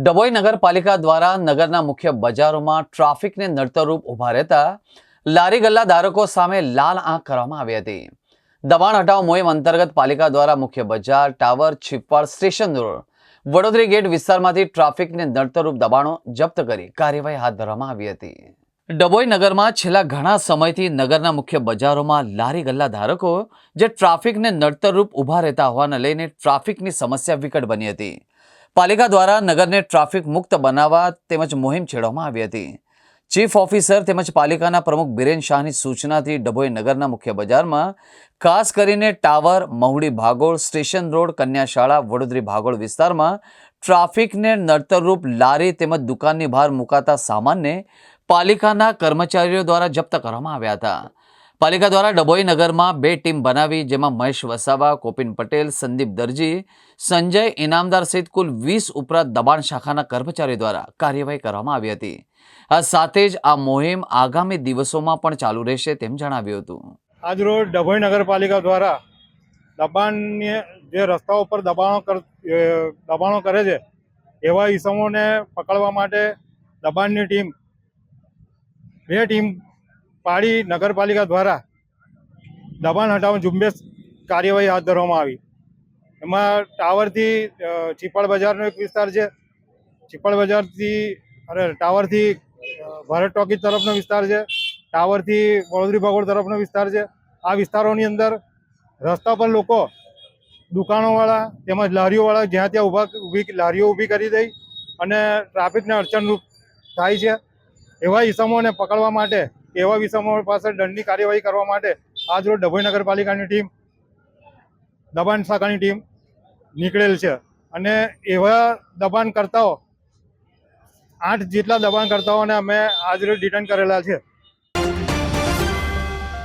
ડભોઈ નગરપાલિકા દ્વારા નગરના મુખ્ય બજારોમાં ટ્રાફિકને નડતરરૂપ ઊભા રહેતા લારી ગલ્લા ધારકો સામે લાલ આંખ કરવામાં આવી હતી. દબાણ હટાવ મોહિમ અંતર્ગત પાલિકા દ્વારા મુખ્ય બજાર, tower, Chhipwad, station road, Vadodari gate વિસ્તારમાંથી ટ્રાફિકને નડતરરૂપ દબાણો જપ્ત કરી કાર્યવાહી હાથ ધરવામાં આવી હતી. ડભોઈ નગરમાં છેલ્લા ઘણા સમયથી નગરના મુખ્ય બજારોમાં લારી ગલ્લા ધારકો જે ટ્રાફિકને નડતરરૂપ ઊભા રહેતા હોવાને લઈને ટ્રાફિકની સમસ્યા વિકટ બની હતી. પાલિકા દ્વારા નગરને ટ્રાફિક મુક્ત બનાવવા તેમજ મુહિમ છેડવામાં આવી હતી. ચીફ ઓફિસર તેમજ પાલિકાના પ્રમુખ બિરેન શાહની સૂચનાથી ડભોઈ નગરના મુખ્ય બજારમાં ખાસ કરીને ટાવર, મહુડી ભાગોળ, સ્ટેશન રોડ, કન્યાશાળા, વડોદરી ભાગોળ વિસ્તારમાં ટ્રાફિકને નડતરરૂપ લારી તેમજ દુકાનની બહાર મુકાતા સામાનને પાલિકાના કર્મચારીઓ દ્વારા જપ્ત કરવામાં આવ્યા હતા. પાલિકા દ્વારા ડભોઈ નગરમાં 2 ટીમ બનાવી જેમાં મહેશ વસાવા, કોપિન પટેલ, સંદીપ દરજી, સંજય ઇનામદાર સહિત કુલ 20 ઉપરાંત દબાણ શાખાના કર્મચારીઓ દ્વારા કાર્યવાહી કરવામાં આવી હતી. આ સાથે જ આ મુહિમ આગામી દિવસોમાં પણ ચાલુ રહેશે તેમ જણાવ્યું હતું. આજરોજ ડભોઈ નગરપાલિકા દ્વારા દબાણની જે રસ્તાઓ પર દબાણો કરે છે એવા ઈસમોને પકડવા માટે દબાણની ટીમ 2 ટીમ પાડી નગરપાલિકા દ્વારા દબાણ હટાવ ઝુંબેશ કાર્યવાહી હાથ ધરવામાં આવી. એમાં ટાવરથી ચીપળ બજારનો એક વિસ્તાર છે, ચીપળ બજારથી ટાવરથી ભારત ટોકીઝ તરફનો વિસ્તાર છે, ટાવરથી વડોદરી ભાગોળ તરફનો વિસ્તાર છે. આ વિસ્તારોની અંદર રસ્તા પર લોકો, દુકાનોવાળા તેમજ લારીઓવાળા જ્યાં ત્યાં લારીઓ ઊભી કરી દઈ અને ટ્રાફિકને અડચણરૂપ થાય છે. એવા ઈસમોને પકડવા માટે, એવા ઈસમો પાસે દંડની કાર્યવાહી કરવા માટે આજરોજ ડભોઈ નગરપાલિકાની ટીમ, દબાણ શાખાની ટીમ નીકળેલ છે. અને એવા દબાણકર્તાઓ 8 જેટલા દબાણકર્તાઓને અમે આજરોજ ડિટેન કરેલા છે.